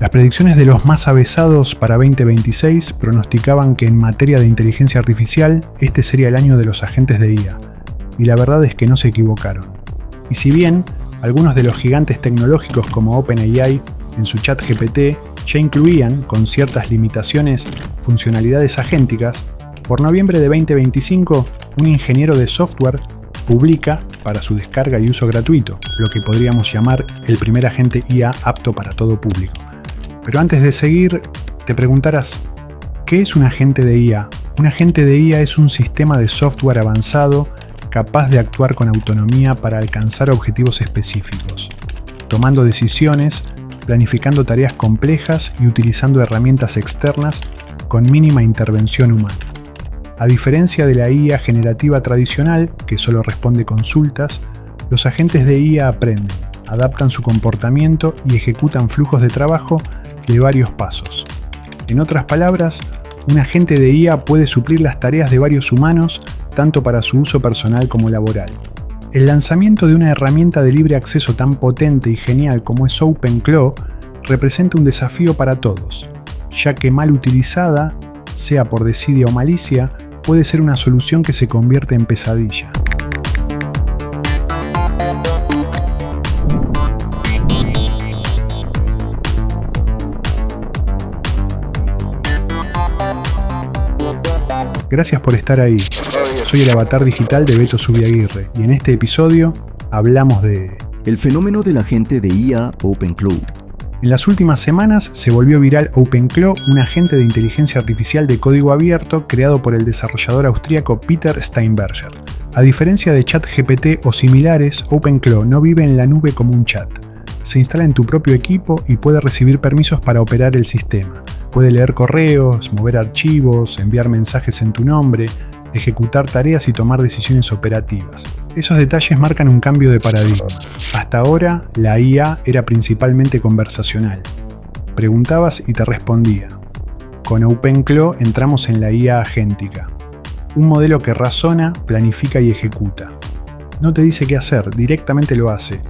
Las predicciones de los más avesados para 2026 pronosticaban que en materia de inteligencia artificial este sería el año de los agentes de IA, y la verdad es que no se equivocaron. Y si bien algunos de los gigantes tecnológicos como OpenAI en su ChatGPT ya incluían, con ciertas limitaciones, funcionalidades agénticas, por noviembre de 2025 un ingeniero de software publica para su descarga y uso gratuito, lo que podríamos llamar el primer agente IA apto para todo público. Pero antes de seguir, te preguntarás, ¿qué es un agente de IA? Un agente de IA es un sistema de software avanzado capaz de actuar con autonomía para alcanzar objetivos específicos, tomando decisiones, planificando tareas complejas y utilizando herramientas externas con mínima intervención humana. A diferencia de la IA generativa tradicional, que solo responde consultas, los agentes de IA aprenden, adaptan su comportamiento y ejecutan flujos de trabajo de varios pasos. En otras palabras, un agente de IA puede suplir las tareas de varios humanos, tanto para su uso personal como laboral. El lanzamiento de una herramienta de libre acceso tan potente y genial como es OpenClaw representa un desafío para todos, ya que mal utilizada, sea por desidia o malicia, puede ser una solución que se convierte en pesadilla. Gracias por estar ahí. Soy el avatar digital de Beto Zubiaguirre y en este episodio hablamos de el fenómeno del agente de IA OpenClaw. En las últimas semanas se volvió viral OpenClaw, un agente de inteligencia artificial de código abierto creado por el desarrollador austríaco Peter Steinberger. A diferencia de ChatGPT o similares, OpenClaw no vive en la nube como un chat. Se instala en tu propio equipo y puede recibir permisos para operar el sistema. Puede leer correos, mover archivos, enviar mensajes en tu nombre, ejecutar tareas y tomar decisiones operativas. Esos detalles marcan un cambio de paradigma. Hasta ahora, la IA era principalmente conversacional. Preguntabas y te respondía. Con OpenClaw entramos en la IA agéntica. Un modelo que razona, planifica y ejecuta. No te dice qué hacer, directamente lo hace.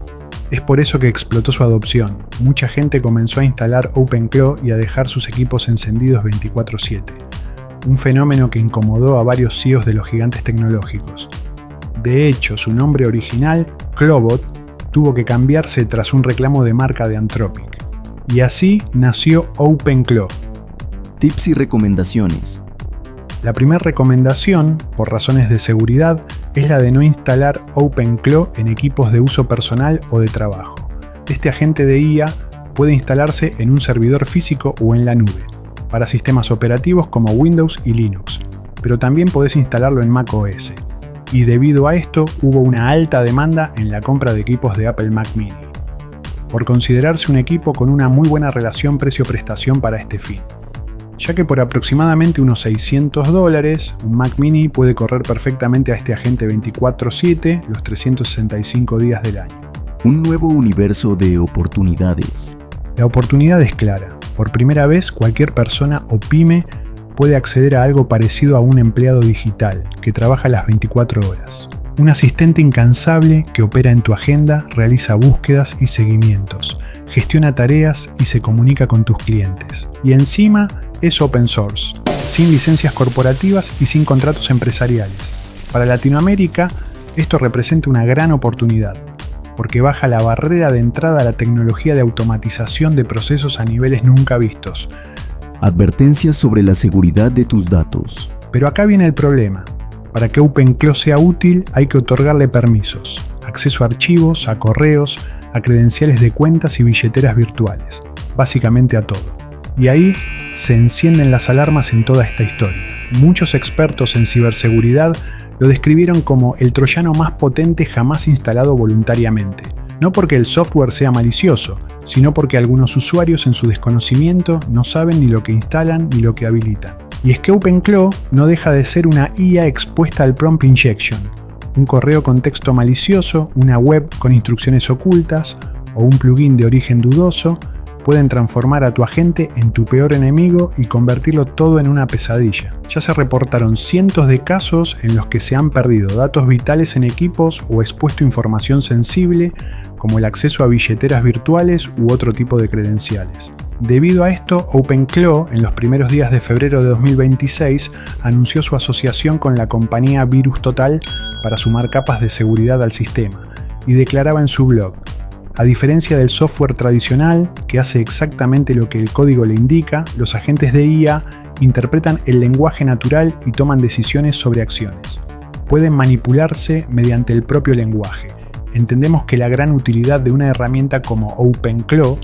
Es por eso que explotó su adopción. Mucha gente comenzó a instalar OpenClaw y a dejar sus equipos encendidos 24/7. Un fenómeno que incomodó a varios CEOs de los gigantes tecnológicos. De hecho, su nombre original, Clawbot, tuvo que cambiarse tras un reclamo de marca de Anthropic. Y así nació OpenClaw. Tips y recomendaciones. La primera recomendación, por razones de seguridad, es la de no instalar OpenClaw en equipos de uso personal o de trabajo. Este agente de IA puede instalarse en un servidor físico o en la nube, para sistemas operativos como Windows y Linux, pero también podés instalarlo en macOS. Y debido a esto hubo una alta demanda en la compra de equipos de Apple Mac Mini, por considerarse un equipo con una muy buena relación precio-prestación para este fin, ya que por aproximadamente unos $600, un Mac Mini puede correr perfectamente a este agente 24/7 los 365 días del año. Un nuevo universo de oportunidades. La oportunidad es clara. Por primera vez, cualquier persona o pyme puede acceder a algo parecido a un empleado digital que trabaja las 24 horas. Un asistente incansable que opera en tu agenda, realiza búsquedas y seguimientos, gestiona tareas y se comunica con tus clientes. Y encima es open source, sin licencias corporativas y sin contratos empresariales. Para Latinoamérica, esto representa una gran oportunidad, porque baja la barrera de entrada a la tecnología de automatización de procesos a niveles nunca vistos. Advertencias sobre la seguridad de tus datos. Pero acá viene el problema. Para que OpenClaw sea útil hay que otorgarle permisos, acceso a archivos, a correos, a credenciales de cuentas y billeteras virtuales, básicamente a todo. Y ahí se encienden las alarmas en toda esta historia. Muchos expertos en ciberseguridad lo describieron como el troyano más potente jamás instalado voluntariamente. No porque el software sea malicioso, sino porque algunos usuarios en su desconocimiento no saben ni lo que instalan ni lo que habilitan. Y es que OpenClaw no deja de ser una IA expuesta al prompt injection, un correo con texto malicioso, una web con instrucciones ocultas o un plugin de origen dudoso pueden transformar a tu agente en tu peor enemigo y convertirlo todo en una pesadilla. Ya se reportaron cientos de casos en los que se han perdido datos vitales en equipos o expuesto información sensible, como el acceso a billeteras virtuales u otro tipo de credenciales. Debido a esto, OpenClaw, en los primeros días de febrero de 2026, anunció su asociación con la compañía VirusTotal para sumar capas de seguridad al sistema, y declaraba en su blog: a diferencia del software tradicional, que hace exactamente lo que el código le indica, los agentes de IA interpretan el lenguaje natural y toman decisiones sobre acciones. Pueden manipularse mediante el propio lenguaje. Entendemos que la gran utilidad de una herramienta como OpenClaw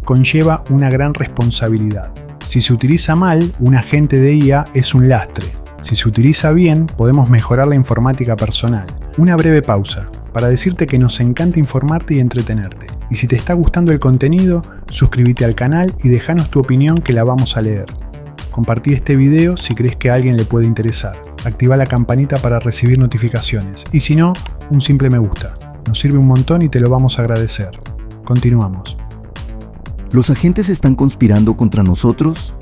conlleva una gran responsabilidad. Si se utiliza mal, un agente de IA es un lastre. Si se utiliza bien, podemos mejorar la informática personal. Una breve pausa para decirte que nos encanta informarte y entretenerte. Y si te está gustando el contenido, suscríbete al canal y déjanos tu opinión que la vamos a leer. Compartí este video si crees que a alguien le puede interesar. Activa la campanita para recibir notificaciones. Y si no, un simple me gusta. Nos sirve un montón y te lo vamos a agradecer. Continuamos. ¿Los agentes están conspirando contra nosotros?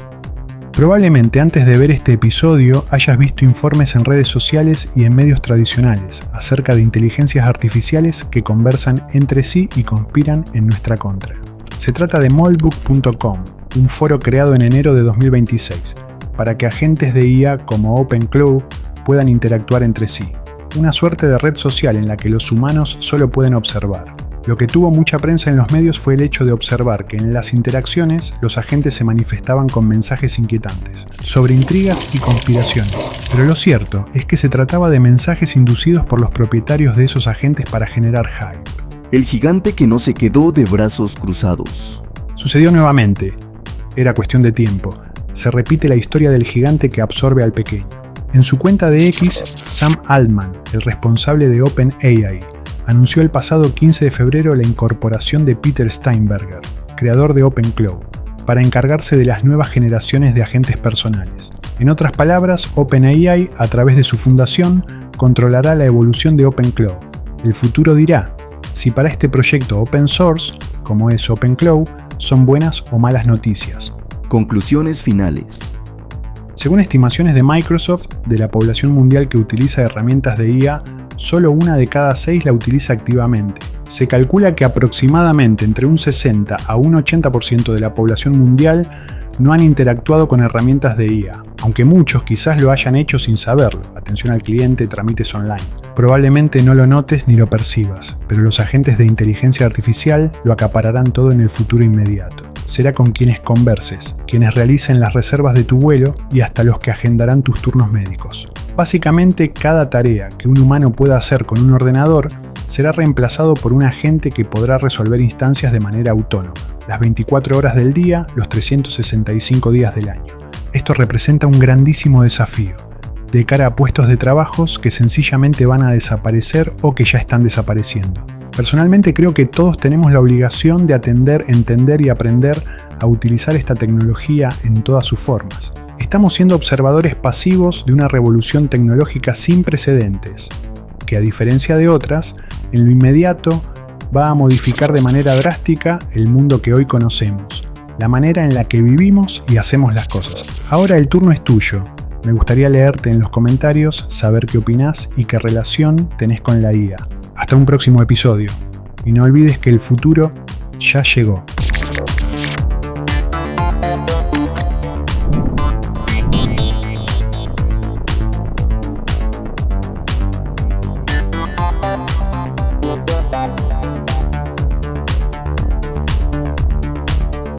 Probablemente antes de ver este episodio hayas visto informes en redes sociales y en medios tradicionales acerca de inteligencias artificiales que conversan entre sí y conspiran en nuestra contra. Se trata de moldbook.com, un foro creado en enero de 2026, para que agentes de IA como OpenClaw puedan interactuar entre sí. Una suerte de red social en la que los humanos solo pueden observar. Lo que tuvo mucha prensa en los medios fue el hecho de observar que en las interacciones los agentes se manifestaban con mensajes inquietantes, sobre intrigas y conspiraciones. Pero lo cierto es que se trataba de mensajes inducidos por los propietarios de esos agentes para generar hype. El gigante que no se quedó de brazos cruzados. Sucedió nuevamente. Era cuestión de tiempo. Se repite la historia del gigante que absorbe al pequeño. En su cuenta de X, Sam Altman, el responsable de OpenAI, anunció el pasado 15 de febrero la incorporación de Peter Steinberger, creador de OpenClaw, para encargarse de las nuevas generaciones de agentes personales. En otras palabras, OpenAI, a través de su fundación, controlará la evolución de OpenClaw. El futuro dirá si para este proyecto open source, como es OpenClaw, son buenas o malas noticias. Conclusiones finales. Según estimaciones de Microsoft, de la población mundial que utiliza herramientas de IA, solo 1 de cada 6 la utiliza activamente. Se calcula que aproximadamente entre un 60 a un 80% de la población mundial no han interactuado con herramientas de IA, aunque muchos quizás lo hayan hecho sin saberlo. Atención al cliente, trámites online. Probablemente no lo notes ni lo percibas, pero los agentes de inteligencia artificial lo acapararán todo en el futuro inmediato. Será con quienes converses, quienes realicen las reservas de tu vuelo y hasta los que agendarán tus turnos médicos. Básicamente, cada tarea que un humano pueda hacer con un ordenador será reemplazado por un agente que podrá resolver instancias de manera autónoma, las 24 horas del día, los 365 días del año. Esto representa un grandísimo desafío, de cara a puestos de trabajos que sencillamente van a desaparecer o que ya están desapareciendo. Personalmente creo que todos tenemos la obligación de atender, entender y aprender a utilizar esta tecnología en todas sus formas. Estamos siendo observadores pasivos de una revolución tecnológica sin precedentes, que a diferencia de otras, en lo inmediato va a modificar de manera drástica el mundo que hoy conocemos, la manera en la que vivimos y hacemos las cosas. Ahora el turno es tuyo. Me gustaría leerte en los comentarios, saber qué opinás y qué relación tenés con la IA. Hasta un próximo episodio. Y no olvides que el futuro ya llegó.